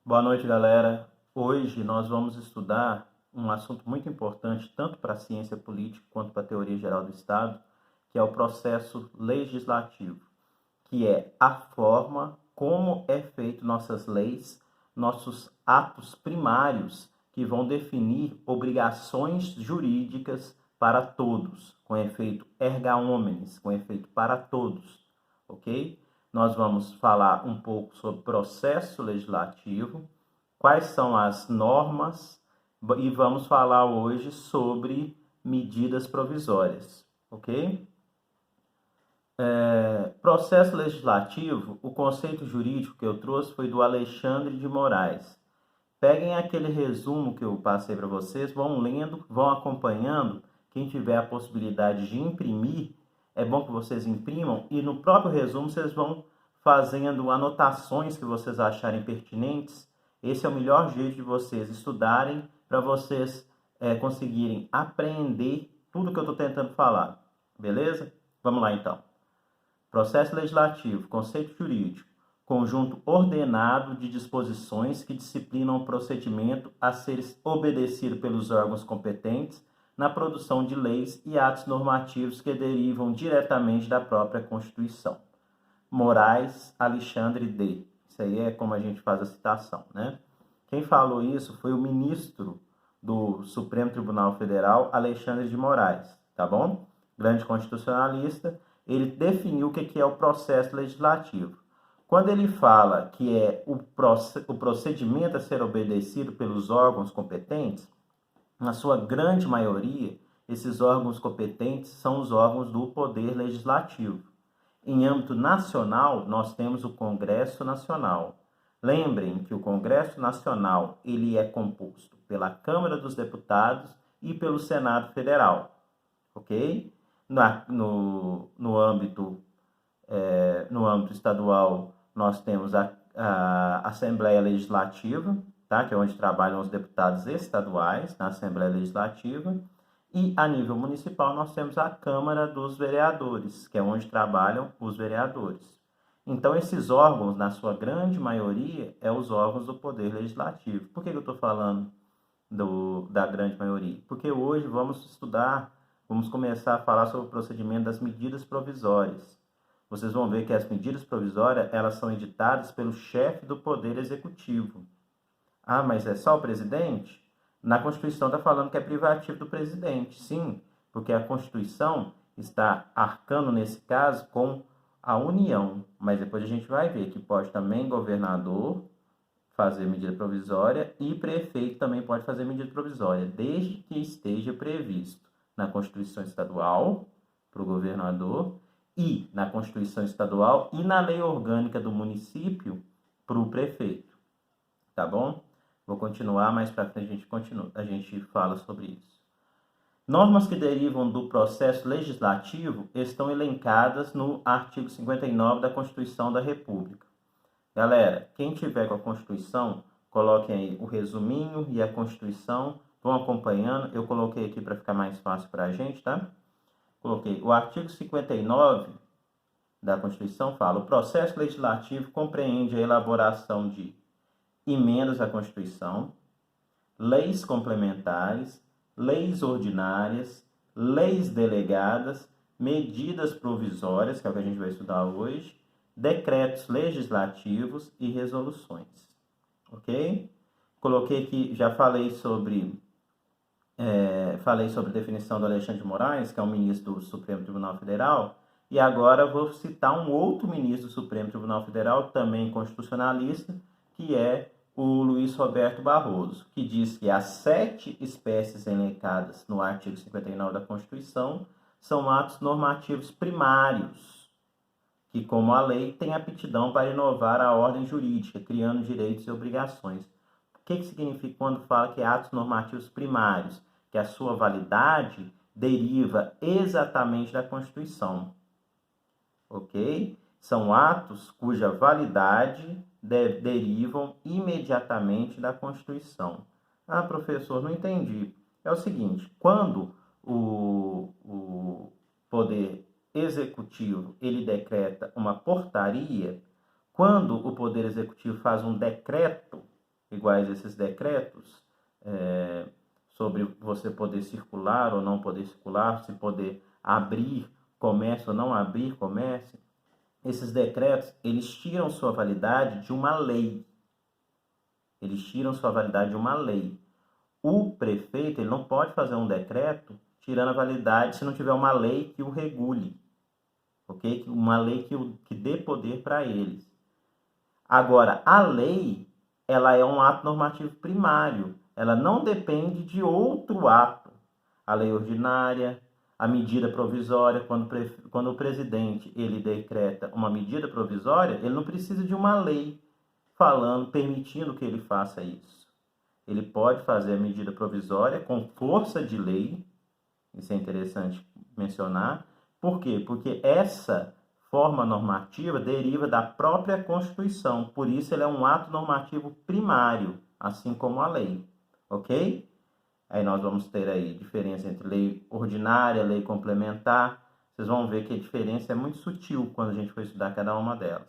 Boa noite, galera. Hoje nós vamos estudar um assunto muito importante, tanto para a ciência política quanto para a teoria geral do Estado, que é o processo legislativo, que é a forma como é feito nossas leis, nossos atos primários que vão definir obrigações jurídicas para todos, com efeito erga omnes, com efeito para todos, ok? Nós vamos falar um pouco sobre processo legislativo, quais são as normas e vamos falar hoje sobre medidas provisórias, ok? Processo legislativo, o conceito jurídico que eu trouxe foi do Alexandre de Moraes. Peguem aquele resumo que eu passei para vocês, vão lendo, vão acompanhando. Quem tiver a possibilidade de imprimir, é bom que vocês imprimam e no próprio resumo vocês vão fazendo anotações que vocês acharem pertinentes. Esse é o melhor jeito de vocês estudarem para vocês conseguirem apreender tudo que eu estou tentando falar. Beleza? Vamos lá então. Processo legislativo, conceito jurídico, conjunto ordenado de disposições que disciplinam o procedimento a ser obedecido pelos órgãos competentes na produção de leis e atos normativos que derivam diretamente da própria Constituição. Moraes Alexandre D. Isso aí é como a gente faz a citação, né? Quem falou isso foi o ministro do Supremo Tribunal Federal, Alexandre de Moraes, tá bom? Grande constitucionalista. Ele definiu o que é o processo legislativo. Quando ele fala que é o procedimento a ser obedecido pelos órgãos competentes, na sua grande maioria, esses órgãos competentes são os órgãos do Poder Legislativo. Em âmbito nacional, nós temos o Congresso Nacional. Lembrem que o Congresso Nacional ele é composto pela Câmara dos Deputados e pelo Senado Federal, ok? No âmbito estadual, nós temos a Assembleia Legislativa, tá? Que é onde trabalham os deputados estaduais na Assembleia Legislativa. E a nível municipal, nós temos a Câmara dos Vereadores, que é onde trabalham os vereadores. Então, esses órgãos, na sua grande maioria, são os órgãos do Poder Legislativo. Por que eu estou falando da grande maioria? Porque hoje vamos começar a falar sobre o procedimento das medidas provisórias. Vocês vão ver que as medidas provisórias, elas são editadas pelo chefe do Poder Executivo. Ah, mas é só o presidente? Na Constituição está falando que é privativo do presidente. Sim, porque a Constituição está arcando, nesse caso, com a União. Mas depois a gente vai ver que pode também governador fazer medida provisória e prefeito também pode fazer medida provisória, desde que esteja previsto na Constituição Estadual para o governador e na Constituição Estadual e na lei orgânica do município para o prefeito. Tá bom? Vou continuar, mais para frente a gente fala sobre isso. Normas que derivam do processo legislativo estão elencadas no artigo 59 da Constituição da República. Galera, quem tiver com a Constituição, coloquem aí o resuminho e a Constituição, vão acompanhando. Eu coloquei aqui para ficar mais fácil para a gente, tá? Coloquei o artigo 59 da Constituição fala: o processo legislativo compreende a elaboração de emendas à Constituição, leis complementares, leis ordinárias, leis delegadas, medidas provisórias, que é o que a gente vai estudar hoje, decretos legislativos e resoluções. Ok? Coloquei aqui, já falei sobre a definição do Alexandre de Moraes, que é um ministro do Supremo Tribunal Federal, e agora vou citar um outro ministro do Supremo Tribunal Federal, também constitucionalista, que é o Luiz Roberto Barroso, que diz que as 7 espécies elencadas no artigo 59 da Constituição são atos normativos primários, que, como a lei, têm aptidão para inovar a ordem jurídica, criando direitos e obrigações. O que significa quando fala que é atos normativos primários? Que a sua validade deriva exatamente da Constituição. Ok? São atos cuja validade derivam imediatamente da Constituição. Ah, professor, não entendi. É o seguinte, quando o Poder Executivo ele decreta uma portaria, quando o Poder Executivo faz um decreto, iguais esses decretos, sobre você poder circular ou não poder circular, se poder abrir comércio ou não abrir comércio, esses decretos, eles tiram sua validade de uma lei. Eles tiram sua validade de uma lei. O prefeito, ele não pode fazer um decreto tirando a validade se não tiver uma lei que o regule, ok? Uma lei que dê poder para eles. Agora, a lei, ela é um ato normativo primário. Ela não depende de outro ato. A lei ordinária, a medida provisória, quando o presidente ele decreta uma medida provisória, ele não precisa de uma lei permitindo que ele faça isso. Ele pode fazer a medida provisória com força de lei, isso é interessante mencionar. Por quê? Porque essa forma normativa deriva da própria Constituição, por isso ele é um ato normativo primário, assim como a lei, ok? Aí nós vamos ter aí diferença entre lei ordinária, lei complementar. Vocês vão ver que a diferença é muito sutil quando a gente for estudar cada uma delas,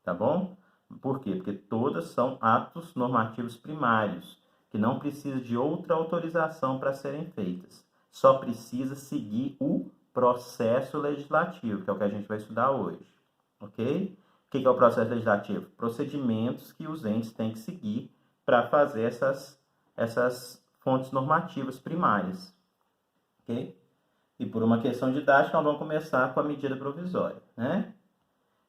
tá bom? Por quê? Porque todas são atos normativos primários, que não precisa de outra autorização para serem feitas. Só precisa seguir o processo legislativo, que é o que a gente vai estudar hoje, ok? O que é o processo legislativo? Procedimentos que os entes têm que seguir para fazer essas fontes normativas primárias, ok? E por uma questão didática, nós vamos começar com a medida provisória, né?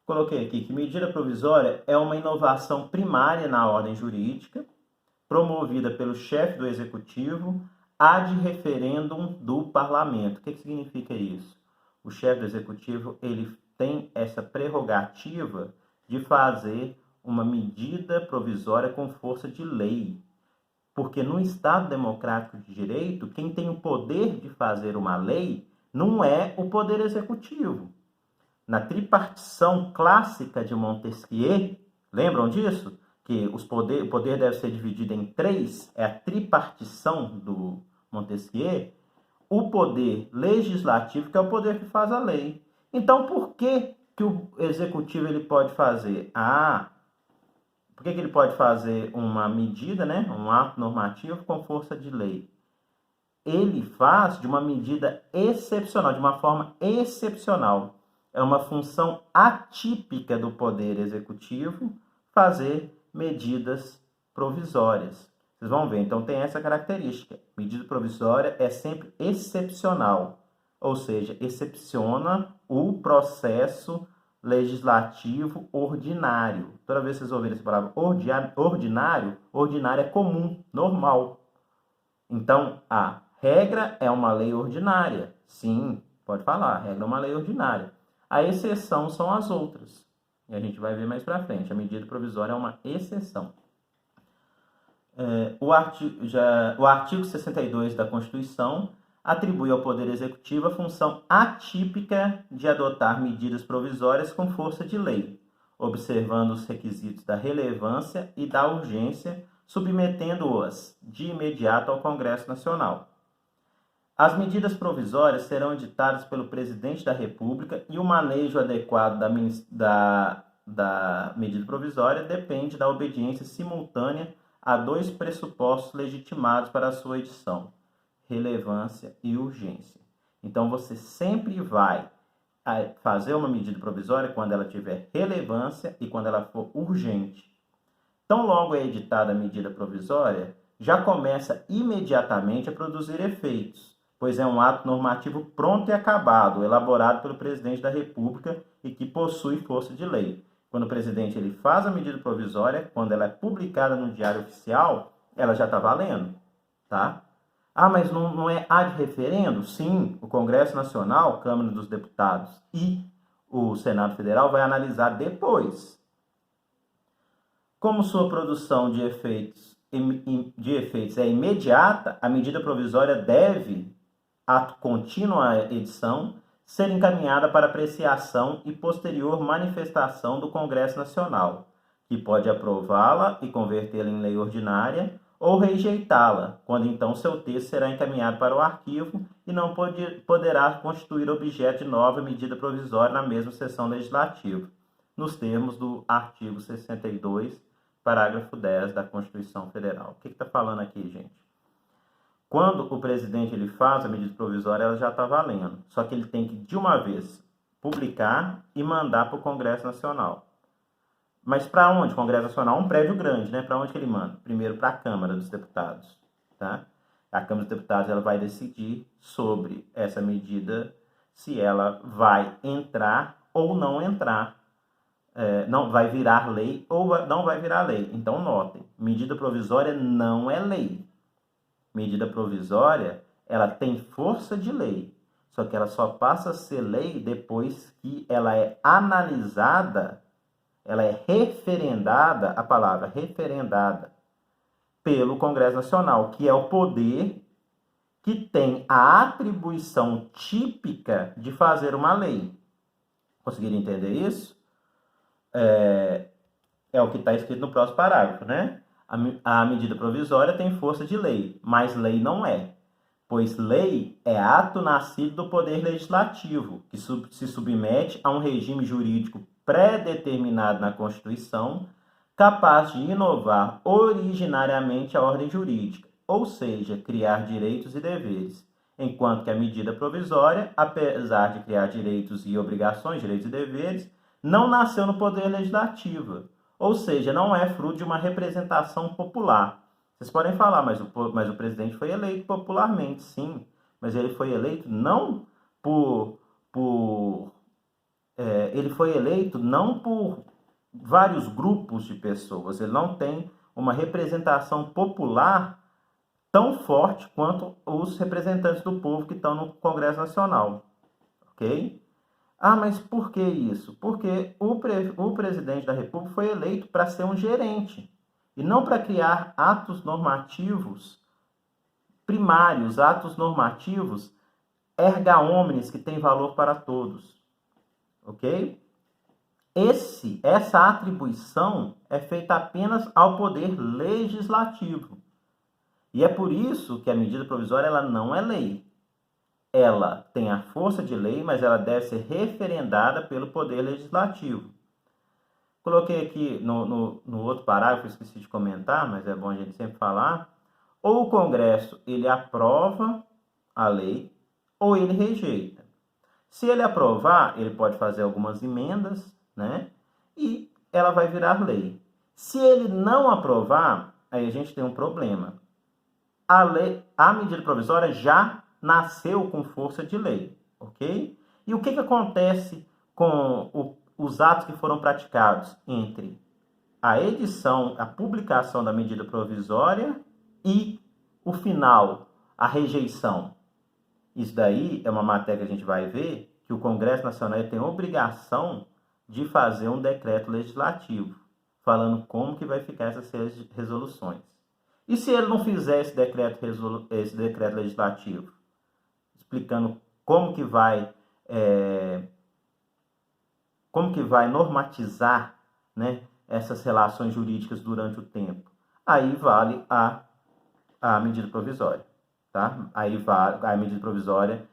Coloquei aqui que medida provisória é uma inovação primária na ordem jurídica, promovida pelo chefe do executivo ad referendum do parlamento. O que significa isso? O chefe do executivo ele tem essa prerrogativa de fazer uma medida provisória com força de lei. Porque no Estado Democrático de Direito, quem tem o poder de fazer uma lei não é o Poder Executivo. Na tripartição clássica de Montesquieu, lembram disso? Que o poder deve ser dividido em três, é a tripartição do Montesquieu. O poder legislativo, que é o poder que faz a lei. Então, por que o executivo ele pode fazer? Por que ele pode fazer uma medida, né, um ato normativo com força de lei? Ele faz de uma medida excepcional, de uma forma excepcional. É uma função atípica do Poder Executivo fazer medidas provisórias. Vocês vão ver, então tem essa característica. Medida provisória é sempre excepcional, ou seja, excepciona o processo legislativo ordinário. Toda vez que vocês ouvirem essa palavra ordinário é comum, normal. Então, a regra é uma lei ordinária. Sim, pode falar, a regra é uma lei ordinária. A exceção são as outras. E a gente vai ver mais para frente. A medida provisória é uma exceção. O artigo 62 da Constituição atribui ao Poder Executivo a função atípica de adotar medidas provisórias com força de lei, observando os requisitos da relevância e da urgência, submetendo-as de imediato ao Congresso Nacional. As medidas provisórias serão editadas pelo Presidente da República e o manejo adequado da medida provisória depende da obediência simultânea a dois pressupostos legitimados para a sua edição: relevância e urgência. Então, você sempre vai fazer uma medida provisória quando ela tiver relevância e quando ela for urgente. Tão logo é editada a medida provisória, já começa imediatamente a produzir efeitos, pois é um ato normativo pronto e acabado, elaborado pelo Presidente da República e que possui força de lei. Quando o presidente ele faz a medida provisória, quando ela é publicada no Diário Oficial, ela já está valendo, tá? Mas não é ad referendo? Sim, o Congresso Nacional, Câmara dos Deputados e o Senado Federal vai analisar depois. Como sua produção de efeitos é imediata, a medida provisória deve, ato contínuo à edição, ser encaminhada para apreciação e posterior manifestação do Congresso Nacional, que pode aprová-la e convertê-la em lei ordinária ou rejeitá-la, quando então seu texto será encaminhado para o arquivo e não poderá constituir objeto de nova medida provisória na mesma sessão legislativa, nos termos do artigo 62, parágrafo 10 da Constituição Federal. O que está falando aqui, gente? Quando o presidente ele faz a medida provisória, ela já está valendo. Só que ele tem que, de uma vez, publicar e mandar para o Congresso Nacional. Mas para onde? Congresso Nacional é um prédio grande, né? Para onde que ele manda? Primeiro para a Câmara dos Deputados, tá? A Câmara dos Deputados ela vai decidir sobre essa medida, se ela vai entrar ou não entrar, não vai virar lei ou não vai virar lei. Então, notem, medida provisória não é lei. Medida provisória, ela tem força de lei, só que ela só passa a ser lei depois que ela é analisada, ela é referendada, a palavra referendada, pelo Congresso Nacional, que é o poder que tem a atribuição típica de fazer uma lei. Conseguiram entender isso? É o que está escrito no próximo parágrafo, né? A medida provisória tem força de lei, mas lei não é, pois lei é ato nascido do poder legislativo, que se submete a um regime jurídico pré-determinado na Constituição, capaz de inovar originariamente a ordem jurídica, ou seja, criar direitos e deveres, enquanto que a medida provisória, apesar de criar direitos e obrigações, direitos e deveres, não nasceu no poder legislativo, ou seja, não é fruto de uma representação popular. Vocês podem falar, mas o presidente foi eleito popularmente, sim, mas ele foi eleito não ele foi eleito não por vários grupos de pessoas, ele não tem uma representação popular tão forte quanto os representantes do povo que estão no Congresso Nacional, ok? Ah, mas por que isso? Porque o presidente da República foi eleito para ser um gerente e não para criar atos normativos primários, atos normativos erga omnes que têm valor para todos, ok? Essa atribuição é feita apenas ao poder legislativo. E é por isso que a medida provisória ela não é lei. Ela tem a força de lei, mas ela deve ser referendada pelo Poder Legislativo. Coloquei aqui no outro parágrafo, esqueci de comentar, mas é bom a gente sempre falar. Ou o Congresso ele aprova a lei, ou ele rejeita. Se ele aprovar, ele pode fazer algumas emendas, né? E ela vai virar lei. Se ele não aprovar, aí a gente tem um problema. A medida provisória já nasceu com força de lei, ok? E o que acontece com os atos que foram praticados entre a edição, a publicação da medida provisória e o final, a rejeição? Isso daí é uma matéria que a gente vai ver que o Congresso Nacional tem a obrigação de fazer um decreto legislativo, falando como que vai ficar essas resoluções. E se ele não fizer esse decreto legislativo, explicando como que vai normatizar, né, essas relações jurídicas durante o tempo, aí vale a medida provisória, tá? Aí vale a medida provisória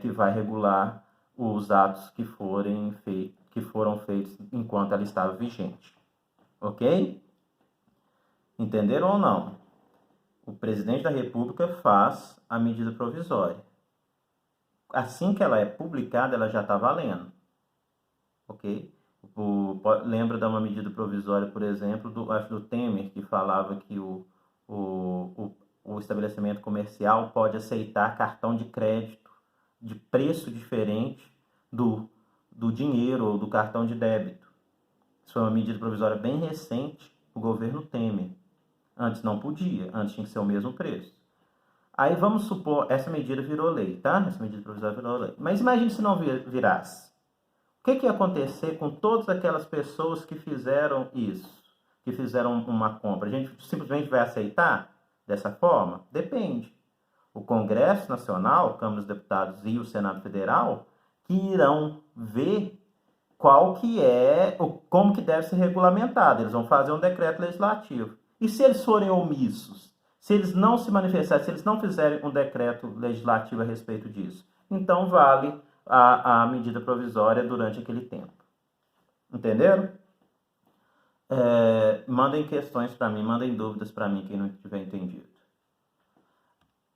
que vai regular os atos que foram feitos enquanto ela estava vigente, ok? Entenderam ou não? O presidente da República faz a medida provisória. Assim que ela é publicada, ela já está valendo. Ok? Lembra de uma medida provisória, por exemplo, do Temer, que falava que o estabelecimento comercial pode aceitar cartão de crédito de preço diferente do dinheiro ou do cartão de débito. Isso foi uma medida provisória bem recente do governo Temer. Antes não podia, antes tinha que ser o mesmo preço. Aí vamos supor, essa medida virou lei, tá? Essa medida provisória virou lei. Mas imagine se não virasse. O que ia acontecer com todas aquelas pessoas que fizeram isso? Que fizeram uma compra? A gente simplesmente vai aceitar dessa forma? Depende. O Congresso Nacional, a Câmara dos Deputados e o Senado Federal, que irão ver como que deve ser regulamentado. Eles vão fazer um decreto legislativo. E se eles forem omissos? Se eles não se manifestarem, se eles não fizerem um decreto legislativo a respeito disso, então vale a medida provisória durante aquele tempo. Entenderam? Mandem questões para mim, mandem dúvidas para mim, quem não tiver entendido.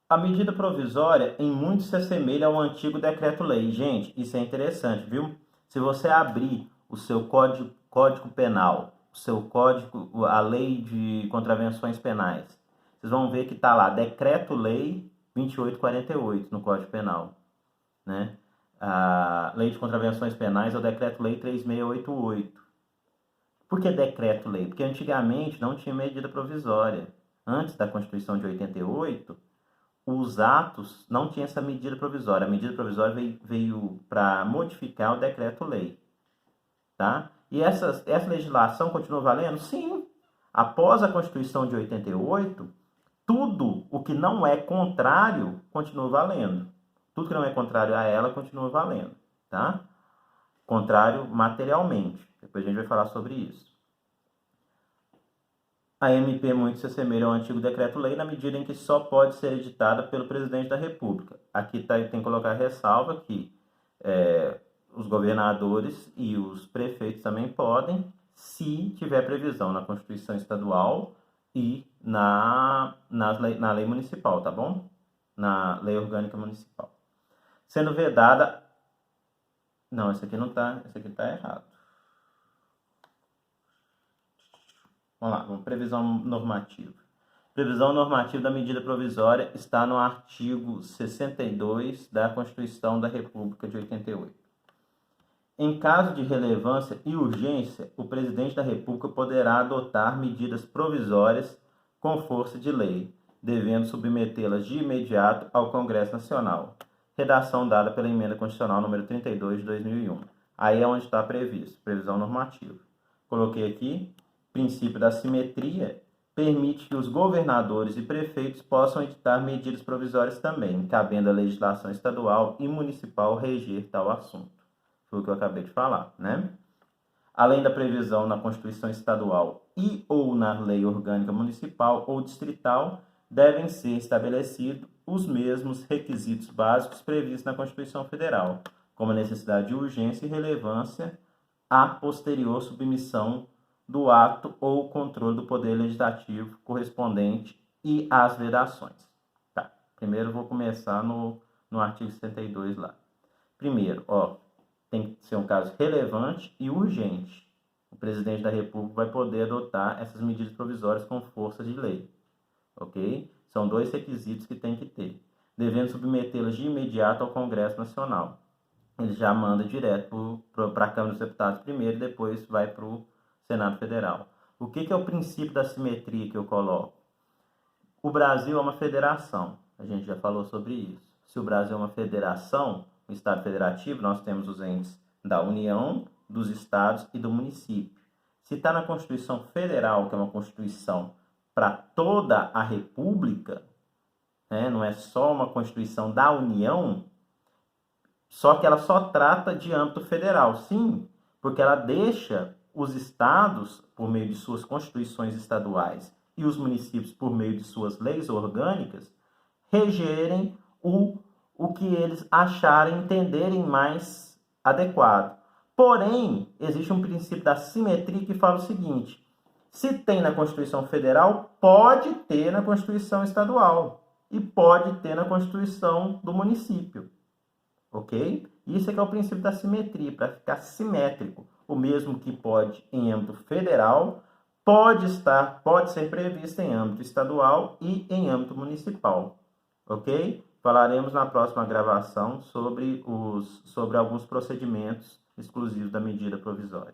A medida provisória, em muito, se assemelha ao antigo decreto-lei. Gente, isso é interessante, viu? Se você abrir o seu código penal, o seu código, a lei de contravenções penais, vocês vão ver que está lá, decreto-lei 2848 no Código Penal, né? A lei de contravenções penais é o decreto-lei 3688. Por que decreto-lei? Porque antigamente não tinha medida provisória. Antes da Constituição de 88, os atos não tinham essa medida provisória. A medida provisória veio para modificar o decreto-lei. Tá? E essa legislação continua valendo? Sim. Após a Constituição de 88, tudo o que não é contrário continua valendo. Tudo que não é contrário a ela continua valendo. Tá? Contrário materialmente. Depois a gente vai falar sobre isso. A MP muito se assemelha ao antigo decreto-lei na medida em que só pode ser editada pelo presidente da República. Aqui tem que colocar ressalva que os governadores e os prefeitos também podem, se tiver previsão na Constituição Estadual e na lei municipal, tá bom? Na lei orgânica municipal. Sendo vedada... Não, esse aqui não tá, esse aqui tá errado. Vamos lá, previsão normativa. Previsão normativa da medida provisória está no artigo 62 da Constituição da República de 88. Em caso de relevância e urgência, o presidente da República poderá adotar medidas provisórias com força de lei, devendo submetê-las de imediato ao Congresso Nacional. Redação dada pela Emenda Constitucional número 32 de 2001. Aí é onde está previsto, previsão normativa. Coloquei aqui, princípio da simetria permite que os governadores e prefeitos possam editar medidas provisórias também, cabendo à legislação estadual e municipal reger tal assunto. Foi o que eu acabei de falar, né? Além da previsão na Constituição Estadual e ou na Lei Orgânica Municipal ou Distrital, devem ser estabelecidos os mesmos requisitos básicos previstos na Constituição Federal, como a necessidade de urgência e relevância à posterior submissão do ato ou controle do Poder Legislativo correspondente e as vedações. Tá. Primeiro eu vou começar no artigo 62 lá. Primeiro, tem que ser um caso relevante e urgente. O presidente da República vai poder adotar essas medidas provisórias com força de lei. Ok? São dois requisitos que tem que ter. Devendo submetê-las de imediato ao Congresso Nacional. Ele já manda direto para a Câmara dos Deputados primeiro e depois vai para o Senado Federal. O que é o princípio da simetria que eu coloco? O Brasil é uma federação. A gente já falou sobre isso. Se o Brasil é uma federação, um Estado federativo, nós temos os entes da União, dos Estados e do município. Se está na Constituição Federal, que é uma Constituição para toda a República, né, não é só uma Constituição da União, só que ela só trata de âmbito federal. Sim, porque ela deixa os estados, por meio de suas constituições estaduais, e os municípios, por meio de suas leis orgânicas, regerem o que eles acharem, entenderem mais adequado. Porém, existe um princípio da simetria que fala o seguinte: se tem na Constituição Federal, pode ter na Constituição Estadual e pode ter na Constituição do município. Ok? Isso é que é o princípio da simetria, para ficar simétrico. O mesmo que pode em âmbito federal, pode ser previsto em âmbito estadual e em âmbito municipal. Ok? Falaremos na próxima gravação sobre alguns procedimentos exclusivos da medida provisória.